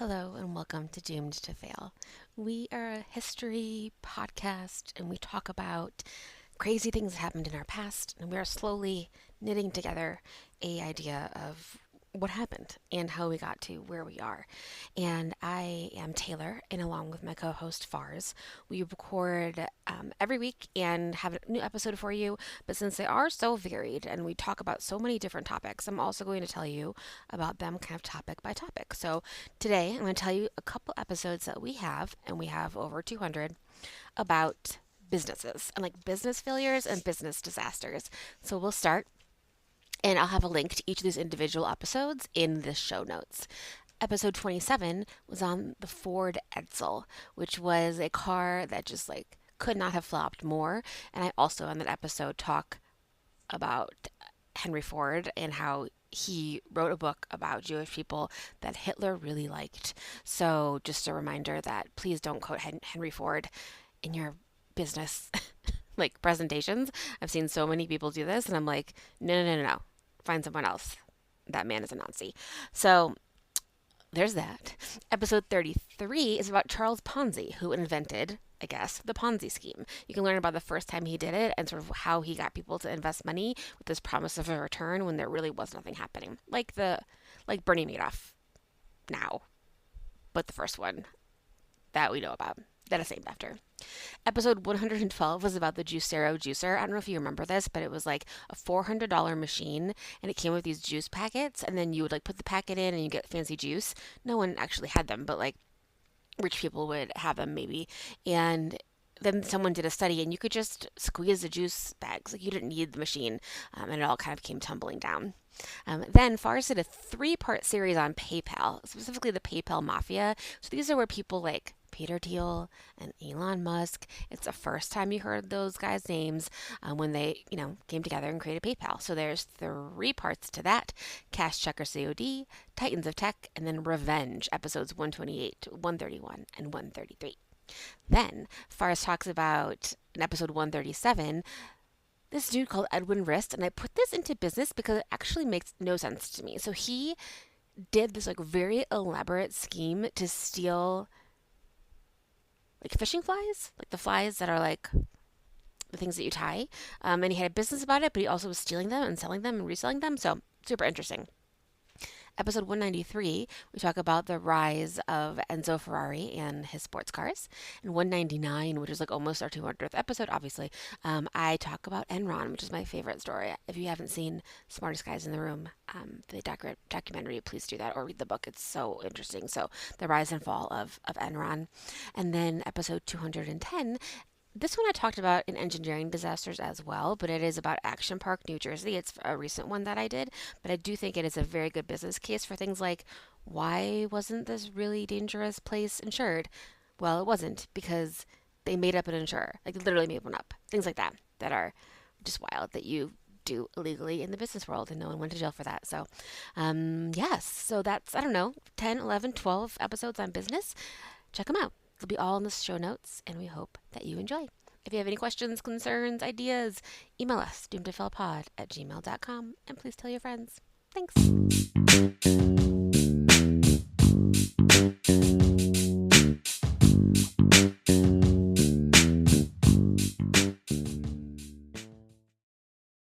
Hello and welcome to Doomed to Fail. We are a history podcast and we talk about crazy things that happened in our past, and we are slowly knitting together a idea of what happened and how we got to where we are. And I am Taylor, and along with my co-host Fars, we record every week and have a new episode for you. But since they are so varied and we talk about so many different topics, I'm also going to tell you about them kind of topic by topic. So today I'm going to tell you a couple episodes that we have, and we have over 200, about businesses and like business failures and business disasters. So we'll start, and I'll have a link to each of these individual episodes in the show notes. Episode 27 was on the Ford Edsel, which was a car that just like could not have flopped more. And I also on that episode talk about Henry Ford and how he wrote a book about Jewish people that Hitler really liked. So just a reminder that please don't quote Henry Ford in your business like presentations. I've seen so many people do this, and I'm like, no. Find someone else. That man is a Nazi. So there's that. Episode 33 is about Charles Ponzi, who invented, I guess, the Ponzi scheme. You can learn about the first time he did it and sort of how he got people to invest money with this promise of a return when there really was nothing happening. Like Bernie Madoff now, but the first one that we know about that is named after. Episode 112 was about the Juicero juicer. I don't know if you remember this, but it was like a $400 machine, and it came with these juice packets, and then you would like put the packet in and you get fancy juice. No one actually had them, but like rich people would have them maybe. And then someone did a study, and you could just squeeze the juice bags. Like you didn't need the machine, and it all kind of came tumbling down. Then Fars did a 3-part series on PayPal, specifically the PayPal Mafia. So these are where people like Peter Thiel and Elon Musk, it's the first time you heard those guys' names when they, came together and created PayPal. So there's 3 parts to that: Cash Checker COD, Titans of Tech, and then Revenge, episodes 128, 131, and 133. Then Fars talks about, in episode 137, this dude called Edwin Rist, and I put this into business because it actually makes no sense to me. So he did this like very elaborate scheme to steal like fishing flies, like the flies that are like the things that you tie. And he had a business about it, but he also was stealing them and selling them and reselling them. So super interesting. Episode 193, we talk about the rise of Enzo Ferrari and his sports cars. And 199, which is like almost our 200th episode, obviously, I talk about Enron, which is my favorite story. If you haven't seen Smartest Guys in the Room, the documentary, please do that or read the book. It's so interesting. So the rise and fall of Enron. And then episode 210, this one I talked about in engineering disasters as well, but it is about Action Park, New Jersey. It's a recent one that I did, but I do think it is a very good business case for things like, why wasn't this really dangerous place insured? Well, it wasn't because they made up an insurer. Like, they literally made one up. Things like that that are just wild that you do illegally in the business world, and no one went to jail for that. So, yes. So that's, I don't know, 10, 11, 12 episodes on business. Check them out. They'll be all in the show notes, and we hope that you enjoy. If you have any questions, concerns, ideas, email us, doomedtofailpod@gmail.com, and please tell your friends. Thanks.